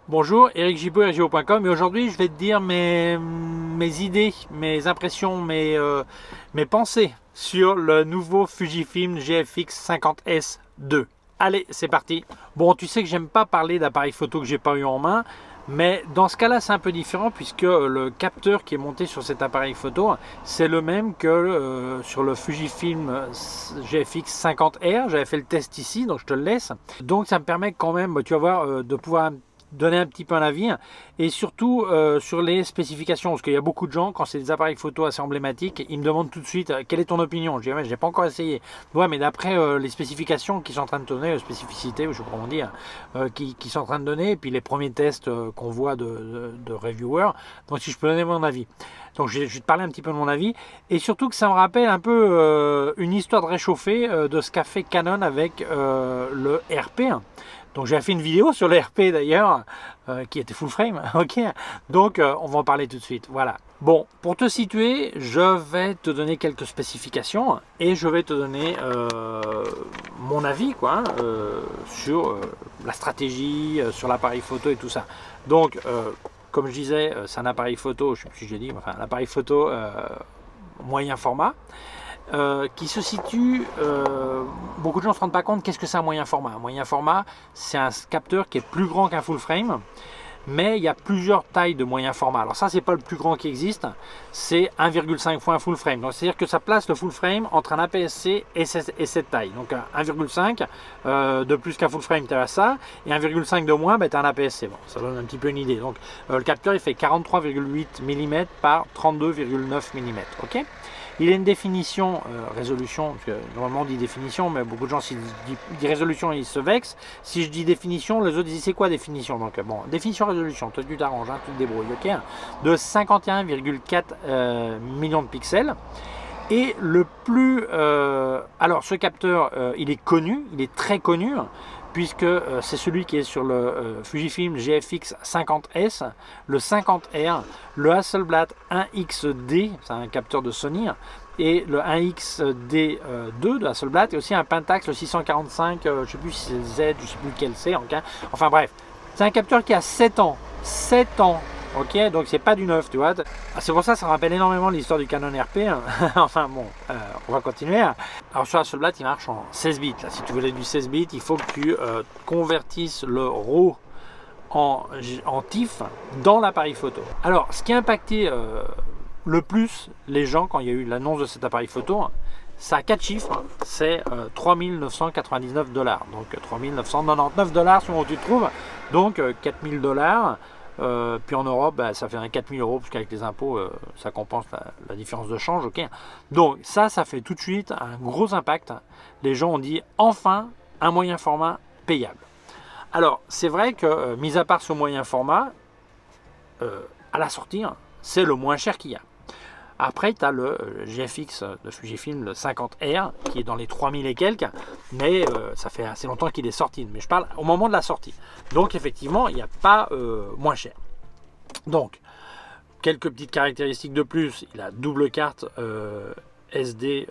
Bonjour, Eric Gibaud, ericgibaud.com, et aujourd'hui je vais te dire mes idées, mes impressions, mes pensées sur le nouveau Fujifilm GFX 50S 2. Allez, c'est parti. Bon, tu sais que j'aime pas parler d'appareils photo que j'ai pas eu en main, mais dans ce cas-là c'est un peu différent puisque le capteur qui est monté sur cet appareil photo, c'est le même que sur le Fujifilm GFX 50R. J'avais fait le test ici, donc je te le laisse. Donc ça me permet quand même, tu vas voir, de pouvoir donner un petit peu un avis et surtout sur les spécifications, parce qu'il y a beaucoup de gens, quand c'est des appareils photo assez emblématiques, ils me demandent tout de suite quelle est ton opinion. Je dis j'ai pas encore essayé. Ouais, mais d'après les spécifications qui sont en train de donner, spécificités, je sais pas comment dire, qui sont en train de donner, et puis les premiers tests qu'on voit de reviewers, donc si je peux donner mon avis. Donc je vais te parler un petit peu de mon avis, et surtout que ça me rappelle un peu une histoire de réchauffé de ce qu'a fait Canon avec le RP. Donc j'ai fait une vidéo sur le RP d'ailleurs, qui était full frame, ok. Donc on va en parler tout de suite, voilà. Bon, pour te situer, je vais te donner quelques spécifications et je vais te donner mon avis quoi, sur la stratégie, sur l'appareil photo et tout ça. Donc, comme je disais, c'est un appareil photo, je ne sais plus si j'ai dit, enfin un appareil photo moyen format. Qui se situe, beaucoup de gens ne se rendent pas compte qu'est-ce que c'est un moyen format. Un moyen format, c'est un capteur qui est plus grand qu'un full frame, mais il y a plusieurs tailles de moyen format. Alors ça, c'est pas le plus grand qui existe, c'est 1,5 fois un full frame. Donc c'est-à-dire que ça place le full frame entre un APS-C et cette taille. Donc 1,5 de plus qu'un full frame, tu as ça, et 1,5 de moins, tu as un APS-C. Bon, ça donne un petit peu une idée. Donc le capteur, il fait 43,8 mm par 32,9 mm. Ok. Il a une définition, résolution, parce que normalement on dit définition, mais beaucoup de gens, s'ils disent résolution, ils se vexent. Si je dis définition, les autres disent c'est quoi définition? Donc bon, définition, résolution, toi tu t'arranges, hein, tu te débrouilles, ok, de 51,4 millions de pixels. Et le plus... alors ce capteur, il est connu, il est très connu, puisque c'est celui qui est sur le Fujifilm GFX 50S, le 50R, le Hasselblad 1XD, c'est un capteur de Sony, et le 1XD2 de Hasselblad, et aussi un Pentax, le 645, je ne sais plus si c'est le Z, je ne sais plus lequel c'est, enfin bref, c'est un capteur qui a 7 ans, 7 ans. Ok, donc c'est pas du neuf, tu vois. C'est pour ça que ça me rappelle énormément l'histoire du Canon RP. Hein. Enfin bon, on va continuer. Alors sur Hasselblad, il marche en 16 bits. Là, si tu voulais du 16 bits, il faut que tu convertisses le RAW en TIFF dans l'appareil photo. Alors, ce qui a impacté le plus les gens quand il y a eu l'annonce de cet appareil photo, ça a 4 chiffres, c'est 3 999 $. Donc 3 999 $ selon où tu te trouves. Donc 4 000 $. Puis en Europe, ça fait 4 000 €, parce qu'avec les impôts, ça compense la différence de change. Ok. Donc ça fait tout de suite un gros impact. Les gens ont dit enfin un moyen format payable. Alors c'est vrai que, mis à part ce moyen format, à la sortie, c'est le moins cher qu'il y a. Après, tu as le GFX de Fujifilm, le 50R, qui est dans les 3000 et quelques, mais ça fait assez longtemps qu'il est sorti. Mais je parle au moment de la sortie. Donc, effectivement, il n'y a pas moins cher. Donc, quelques petites caractéristiques de plus. Il a double carte SD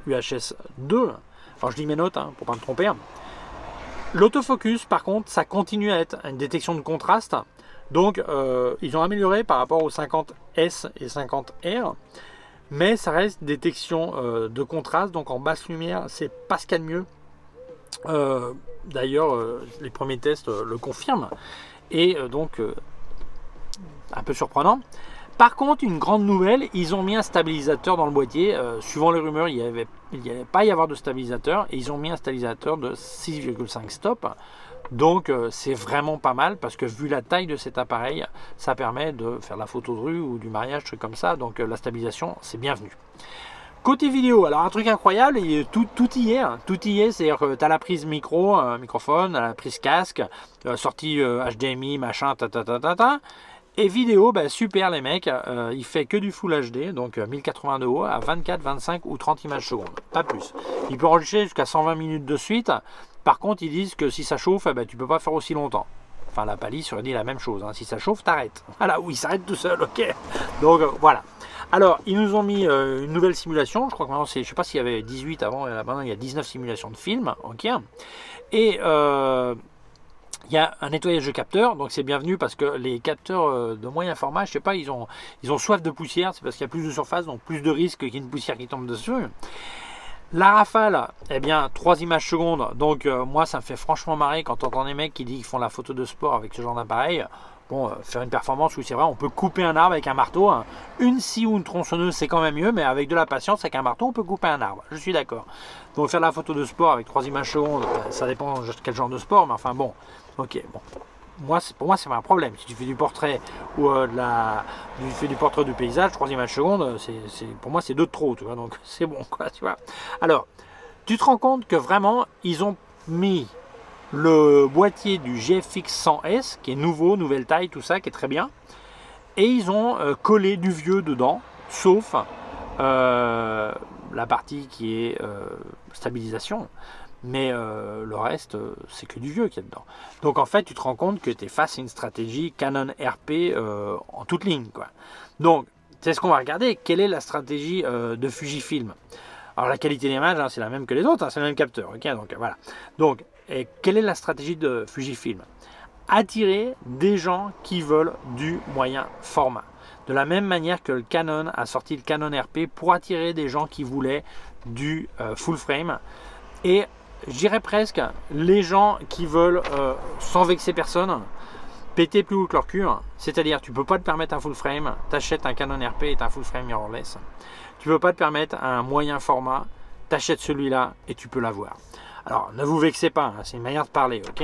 UHS 2. Enfin, je dis mes notes pour ne pas me tromper. L'autofocus, par contre, ça continue à être une détection de contraste. Donc, ils ont amélioré par rapport aux 50S et 50R, mais ça reste détection de contraste. Donc, en basse lumière, c'est pas ce qu'il y a de mieux. D'ailleurs, les premiers tests le confirment. Et donc, un peu surprenant. Par contre, une grande nouvelle, ils ont mis un stabilisateur dans le boîtier. Suivant les rumeurs, il n'y avait pas y avoir de stabilisateur. Et ils ont mis un stabilisateur de 6,5 stop. Donc c'est vraiment pas mal parce que vu la taille de cet appareil, ça permet de faire la photo de rue ou du mariage, truc comme ça. Donc la stabilisation, c'est bienvenu. Côté vidéo, alors un truc incroyable, tout y est. Tout y est, c'est-à-dire que tu as la prise microphone, la prise casque, sortie HDMI, machin, Et vidéo, super les mecs, il fait que du Full HD, donc 1080 de haut à 24, 25 ou 30 images secondes, pas plus. Il peut enregistrer jusqu'à 120 minutes de suite. Par contre, ils disent que si ça chauffe, tu peux pas faire aussi longtemps. Enfin, la palisse aurait dit la même chose. Si ça chauffe, t'arrêtes. Voilà, oui, il s'arrête tout seul, ok. Donc, voilà. Alors, ils nous ont mis une nouvelle simulation. Je crois que maintenant, je sais pas s'il y avait 18 avant, et maintenant, il y a 19 simulations de films, ok. Et Il y a un nettoyage de capteurs, donc c'est bienvenu parce que les capteurs de moyen format, je sais pas, ils ont soif de poussière, c'est parce qu'il y a plus de surface, donc plus de risque qu'il y ait une poussière qui tombe dessus. La rafale, eh bien 3 images secondes, donc moi ça me fait franchement marrer quand on entend des mecs qui disent qu'ils font la photo de sport avec ce genre d'appareil. Bon, faire une performance, oui c'est vrai, on peut couper un arbre avec un marteau, hein. Une scie ou une tronçonneuse c'est quand même mieux, mais avec de la patience, avec un marteau on peut couper un arbre, je suis d'accord. Donc faire la photo de sport avec 3 images secondes, ça dépend de quel genre de sport, mais enfin bon, ok, bon. Pour moi c'est pas un problème. Si tu fais du portrait ou tu fais du portrait du paysage, 3 images secondes, pour moi c'est 2 de trop, tu vois, donc c'est bon quoi, tu vois. Alors, tu te rends compte que vraiment ils ont mis le boîtier du GFX 100S qui est nouveau, nouvelle taille, tout ça, qui est très bien, et ils ont collé du vieux dedans, sauf la partie qui est stabilisation. Mais le reste, c'est que du vieux qu'il y a dedans. Donc en fait, tu te rends compte que tu es face à une stratégie Canon RP en toute ligne, quoi. Donc, c'est ce qu'on va regarder. Quelle est la stratégie de Fujifilm? Alors la qualité d'image, hein, c'est la même que les autres, hein, c'est le même capteur. Okay, donc voilà. Donc, quelle est la stratégie de Fujifilm? Attirer des gens qui veulent du moyen format. De la même manière que le Canon a sorti le Canon RP pour attirer des gens qui voulaient du full frame. Et je dirais presque les gens qui veulent, sans vexer personne, péter plus haut que leur cul. C'est-à-dire, tu peux pas te permettre un full frame, t'achètes un Canon RP et un full frame mirrorless. Tu peux pas te permettre un moyen format, t'achètes celui-là et tu peux l'avoir. Alors, ne vous vexez pas, hein, c'est une manière de parler, ok?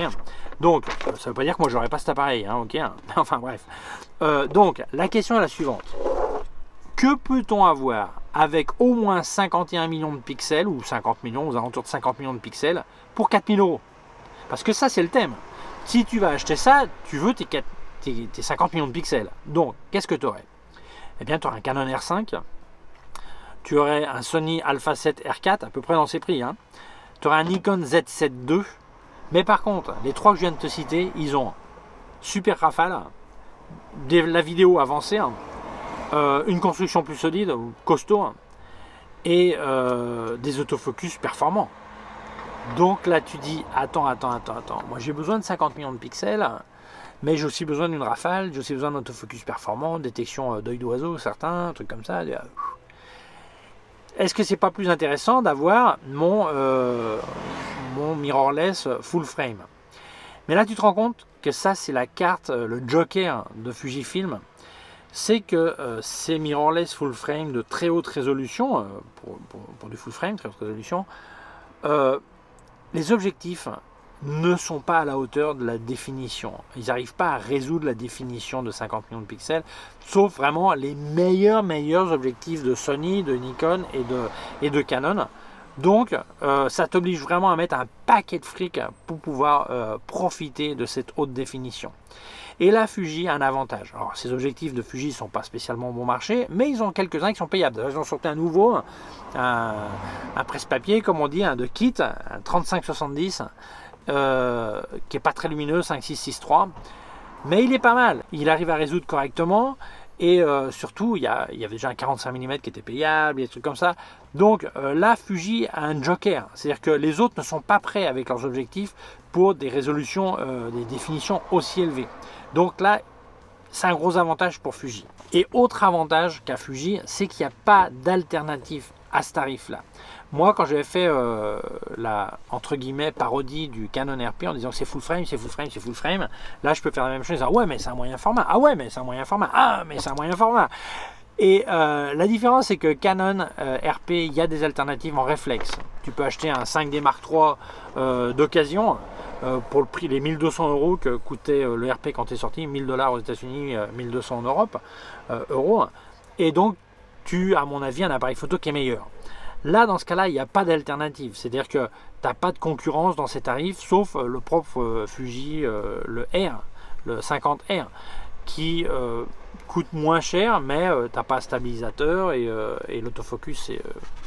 Donc, ça veut pas dire que moi j'aurais pas cet appareil, hein, ok? Enfin bref. Donc, la question est la suivante. Que peut-on avoir avec au moins 51 millions de pixels, ou 50 millions, aux alentours de 50 millions de pixels, pour 4000 euros? Parce que ça, c'est le thème. Si tu vas acheter ça, tu veux tes 50 millions de pixels. Donc, qu'est-ce que tu aurais? Eh bien, tu aurais un Canon R5, tu aurais un Sony Alpha 7 R4, à peu près dans ces prix, hein. Tu aurais un Nikon Z7 II, mais par contre, les trois que je viens de te citer, ils ont super rafale, la vidéo avancée, hein, une construction plus solide, costaud, hein, et des autofocus performants. Donc là tu dis, attends, moi j'ai besoin de 50 millions de pixels, mais j'ai aussi besoin d'une rafale, j'ai aussi besoin d'un autofocus performant, détection d'œil d'oiseau, certains, trucs comme ça. Est-ce que c'est pas plus intéressant d'avoir mon mirrorless full frame? Mais là tu te rends compte que ça c'est la carte, le joker de Fujifilm, c'est que ces mirrorless full frame de très haute résolution, pour du full frame, très haute résolution, les objectifs ne sont pas à la hauteur de la définition. Ils n'arrivent pas à résoudre la définition de 50 millions de pixels, sauf vraiment les meilleurs objectifs de Sony, de Nikon et de Canon. Donc, ça t'oblige vraiment à mettre un paquet de fric pour pouvoir profiter de cette haute définition. Et là, Fuji a un avantage. Alors, ces objectifs de Fuji ne sont pas spécialement bon marché, mais ils ont quelques-uns qui sont payables. Ils ont sorti un nouveau, un presse-papier, comme on dit, de kit, un 3570, qui n'est pas très lumineux, 5663. Mais il est pas mal. Il arrive à résoudre correctement. Et surtout, il y avait déjà un 45 mm qui était payable, des trucs comme ça. Donc là, Fuji a un joker. C'est-à-dire que les autres ne sont pas prêts avec leurs objectifs pour des résolutions, des définitions aussi élevées. Donc là, c'est un gros avantage pour Fuji. Et autre avantage qu'a Fuji, c'est qu'il n'y a pas d'alternative à ce tarif-là. Moi, quand j'avais fait la, entre guillemets, parodie du Canon RP en disant que c'est full frame, là, je peux faire la même chose. Ah ouais, mais c'est un moyen format. Ah ouais, mais c'est un moyen format. Ah, mais c'est un moyen format. Et la différence, c'est que Canon RP, il y a des alternatives en réflexe. Tu peux acheter un 5D Mark III d'occasion pour le prix, les 1200 euros que coûtait le RP quand il est sorti, 1000 $ aux États-Unis, 1200 en Europe, euros. Et donc, tu as, à mon avis, un appareil photo qui est meilleur. Là, dans ce cas-là, il n'y a pas d'alternative. C'est-à-dire que tu n'as pas de concurrence dans ces tarifs, sauf le propre Fuji, le R, le 50R, qui coûte moins cher, mais tu n'as pas de stabilisateur et l'autofocus est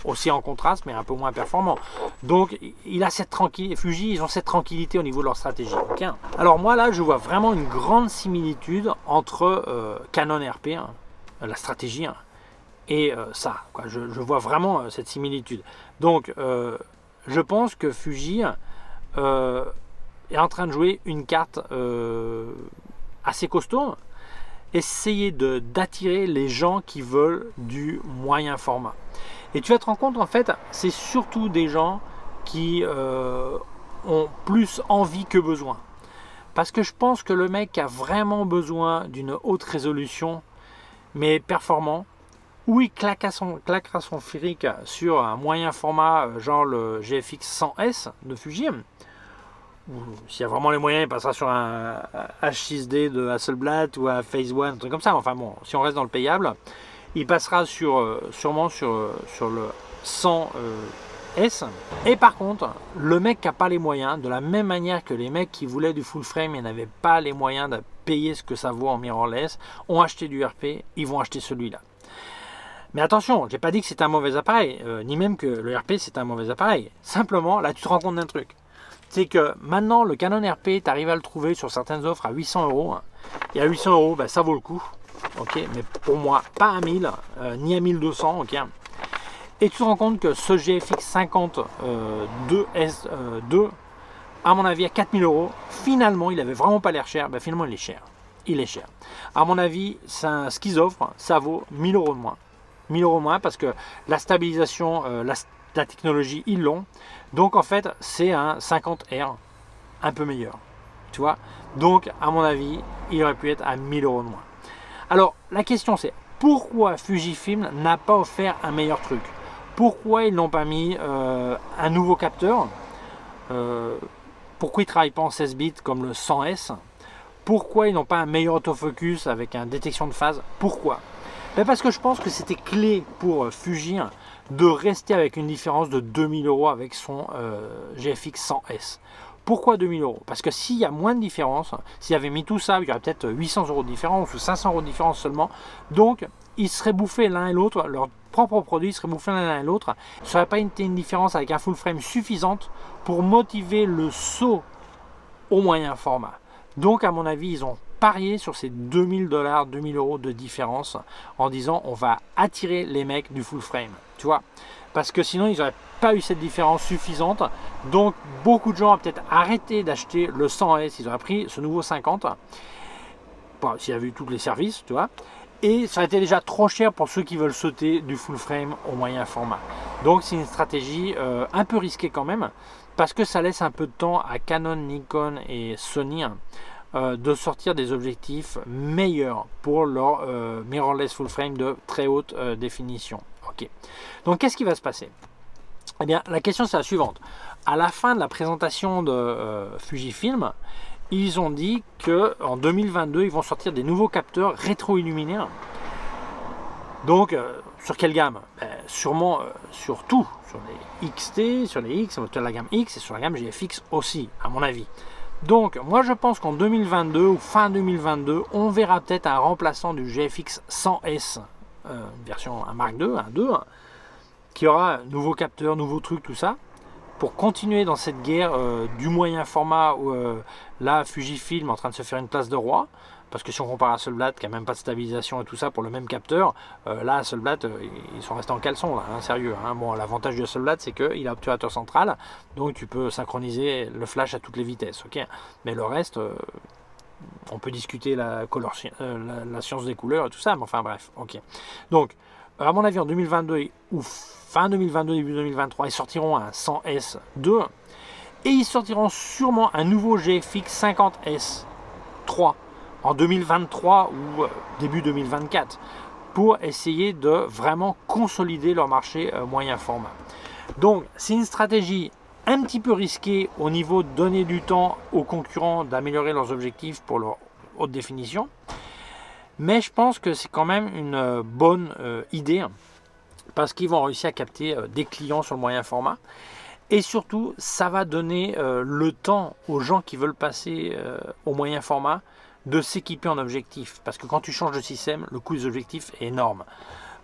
aussi en contraste, mais un peu moins performant. Donc, il a cette tranquillité. Fuji, ils ont cette tranquillité au niveau de leur stratégie. Okay. Alors moi, là, je vois vraiment une grande similitude entre Canon RP, hein, la stratégie, hein, et ça, quoi. Je vois vraiment cette similitude. Donc, je pense que Fuji, est en train de jouer une carte assez costaud. Essayer d'attirer les gens qui veulent du moyen format. Et tu vas te rendre compte, en fait, c'est surtout des gens qui ont plus envie que besoin. Parce que je pense que le mec a vraiment besoin d'une haute résolution, mais performant, ou il claquera son fric sur un moyen format, genre le GFX 100S de Fuji, ou s'il y a vraiment les moyens, il passera sur un H6D de Hasselblad ou un Phase One, un truc comme ça. Enfin bon, si on reste dans le payable, il passera sûrement sur le 100S. Et par contre, le mec qui n'a pas les moyens, de la même manière que les mecs qui voulaient du full frame et n'avaient pas les moyens de payer ce que ça vaut en mirrorless, ont acheté du RP, ils vont acheter celui-là. Mais attention, j'ai pas dit que c'est un mauvais appareil, ni même que le RP c'est un mauvais appareil. Simplement, là tu te rends compte d'un truc. C'est que maintenant le Canon RP, tu arrives à le trouver sur certaines offres à 800 €. Et à 800 €, ben, ça vaut le coup. Okay, mais pour moi, pas à 1000, ni à 1200. Okay. Et tu te rends compte que ce GFX 50 2S2, à mon avis, à 4000 €, finalement, il avait vraiment pas l'air cher. Ben, finalement, il est cher. Il est cher. À mon avis, ce qu'ils offrent, ça vaut 1000 € de moins. 1000 € de moins parce que la stabilisation, la technologie, ils l'ont. Donc en fait, c'est un 50R un peu meilleur. Tu vois. Donc, à mon avis, il aurait pu être à 1000 € de moins. Alors, la question c'est, pourquoi Fujifilm n'a pas offert un meilleur truc? Pourquoi ils n'ont pas mis un nouveau capteur? Pourquoi ils ne travaillent pas en 16 bits comme le 100S? Pourquoi ils n'ont pas un meilleur autofocus avec une détection de phase? Pourquoi? Ben parce que je pense que c'était clé pour Fuji de rester avec une différence de 2000 € avec son GFX 100S. Pourquoi 2000 €? Parce que s'il y a moins de différence, s'il y avait mis tout ça, il y aurait peut-être 800 € de différence ou 500 € de différence seulement. Donc, ils seraient bouffés l'un et l'autre, leur propre produit serait bouffé l'un et l'autre. Ça n'aurait pas été une différence avec un full frame suffisante pour motiver le saut au moyen format. Donc, à mon avis, ils ont parié sur ces 2000 $, 2000 € de différence en disant on va attirer les mecs du full frame. Tu vois? Parce que sinon, ils n'auraient pas eu cette différence suffisante. Donc, beaucoup de gens ont peut-être arrêté d'acheter le 100S. Ils auraient pris ce nouveau 50. Bon, s'il y avait eu tous les services, tu vois. Et ça aurait été déjà trop cher pour ceux qui veulent sauter du full frame au moyen format. Donc, c'est une stratégie un peu risquée quand même. Parce que ça laisse un peu de temps à Canon, Nikon et Sony de sortir des objectifs meilleurs pour leur mirrorless full frame de très haute définition. Ok. Donc qu'est-ce qui va se passer? Eh bien, la question c'est la suivante. À la fin de la présentation de Fujifilm, ils ont dit qu'en 2022, ils vont sortir des nouveaux capteurs rétro-illuminés. Donc, sur quelle gamme? Sûrement sur tout. Sur les XT, sur les X, sur la gamme X et sur la gamme GFX aussi, à mon avis. Donc, moi je pense qu'en 2022 ou fin 2022, on verra peut-être un remplaçant du GFX 100S, une version un Mark II, un 2, qui aura un nouveau capteur, nouveau truc, tout ça, pour continuer dans cette guerre du moyen format où là, Fujifilm est en train de se faire une place de roi. Parce que si on compare à Hasselblad qui n'a même pas de stabilisation et tout ça pour le même capteur, là Hasselblad ils sont restés en caleçon là, hein, sérieux. Hein. Bon, l'avantage du Hasselblad c'est qu'il a obturateur central, donc tu peux synchroniser le flash à toutes les vitesses, ok. Mais le reste, on peut discuter la science des couleurs et tout ça, mais enfin bref, ok. Donc, à mon avis en 2022 ou fin 2022, début 2023, ils sortiront un 100S2 et ils sortiront sûrement un nouveau GFX 50S3. En 2023 ou début 2024 pour essayer de vraiment consolider leur marché moyen format. Donc c'est une stratégie un petit peu risquée au niveau de donner du temps aux concurrents d'améliorer leurs objectifs pour leur haute définition, mais je pense que c'est quand même une bonne idée parce qu'ils vont réussir à capter des clients sur le moyen format. Et surtout, ça va donner le temps aux gens qui veulent passer au moyen format de s'équiper en objectif. Parce que quand tu changes de système, le coût des objectifs est énorme.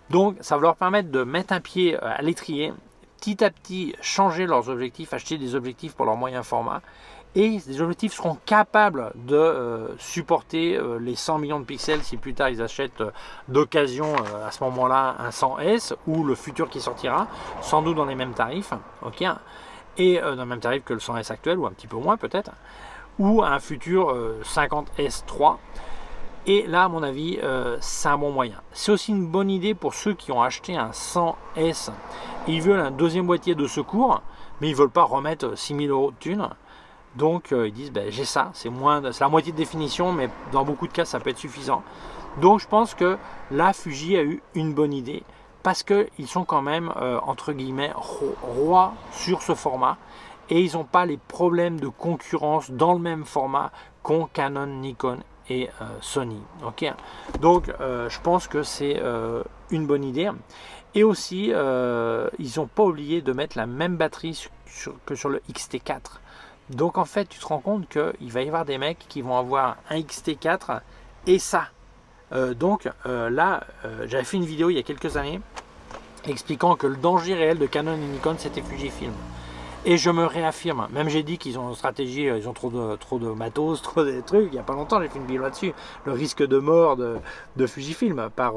Donc, ça va leur permettre de mettre un pied à l'étrier, petit à petit changer leurs objectifs, acheter des objectifs pour leur moyen format. Et ces objectifs seront capables de supporter les 100 millions de pixels si plus tard ils achètent d'occasion à ce moment-là un 100S ou le futur qui sortira, sans doute dans les mêmes tarifs, ok, et dans le même tarif que le 100S actuel ou un petit peu moins peut-être. ou un futur 50S3. Et là, à mon avis, c'est un bon moyen. C'est aussi une bonne idée pour ceux qui ont acheté un 100S. Ils veulent un deuxième boîtier de secours, mais ils ne veulent pas remettre 6000 € de thunes. Donc, ils disent, ben, j'ai ça, c'est la moitié de définition, mais dans beaucoup de cas, ça peut être suffisant. Donc, je pense que là, Fuji a eu une bonne idée, parce qu'ils sont quand même, entre guillemets, rois sur ce format. Et ils n'ont pas les problèmes de concurrence dans le même format qu'ont Canon, Nikon et Sony. Okay, donc je pense que c'est une bonne idée. Et aussi ils n'ont pas oublié de mettre la même batterie que sur le XT4. Donc en fait tu te rends compte qu'il va y avoir des mecs qui vont avoir un XT4 et ça. Donc là j'avais fait une vidéo il y a quelques années expliquant que le danger réel de Canon et Nikon c'était Fujifilm. Et je me réaffirme, même j'ai dit qu'ils ont une stratégie, ils ont trop de matos, trop de trucs, il n'y a pas longtemps j'ai fait une vidéo là-dessus, le risque de mort de Fujifilm par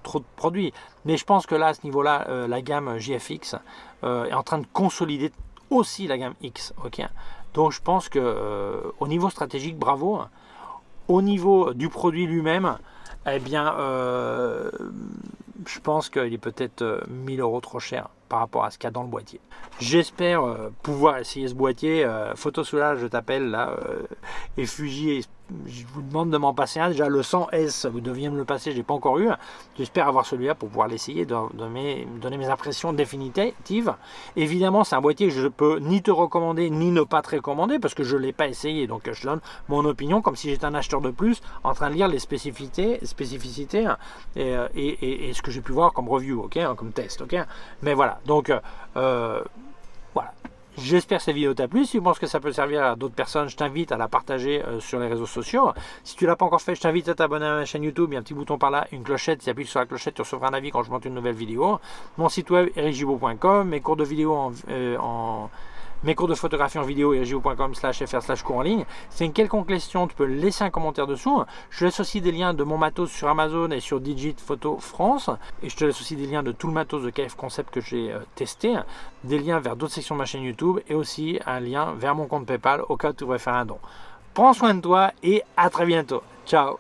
trop de produits. Mais je pense que là, à ce niveau-là, la gamme JFX est en train de consolider aussi la gamme X. Okay, donc je pense que au niveau stratégique, bravo. Au niveau du produit lui-même, eh bien, je pense qu'il est peut-être 1000 € trop cher par rapport à ce qu'il y a dans le boîtier. J'espère pouvoir essayer ce boîtier. Photosoulage, je t'appelle là, et Fuji, je vous demande de m'en passer un. Déjà le 100S, vous deviez me le passer, je n'ai pas encore eu. J'espère avoir celui-là pour pouvoir l'essayer, donner mes impressions définitives. Évidemment, c'est un boîtier que je peux ni te recommander, ni ne pas te recommander, parce que je ne l'ai pas essayé. Donc je donne mon opinion, comme si j'étais un acheteur de plus, en train de lire les spécificités et ce que j'ai pu voir comme review, okay, comme test. Okay, mais voilà, donc voilà. J'espère que cette vidéo t'a plu. Si tu penses que ça peut servir à d'autres personnes, je t'invite à la partager sur les réseaux sociaux. Si tu ne l'as pas encore fait, je t'invite à t'abonner à ma chaîne YouTube. Il y a un petit bouton par là, une clochette. Si tu appuies sur la clochette, tu recevras un avis quand je monte une nouvelle vidéo. Mon site web ericgibaud.com, mes cours de vidéo mes cours de photographie en vidéo, ericgibaud.com/fr/cours en ligne. Si tu as une quelconque question, tu peux laisser un commentaire dessous. Je laisse aussi des liens de mon matos sur Amazon et sur Digit Photo France. Et je te laisse aussi des liens de tout le matos de KF Concept que j'ai testé. Des liens vers d'autres sections de ma chaîne YouTube et aussi un lien vers mon compte PayPal au cas où tu voudrais faire un don. Prends soin de toi et à très bientôt. Ciao!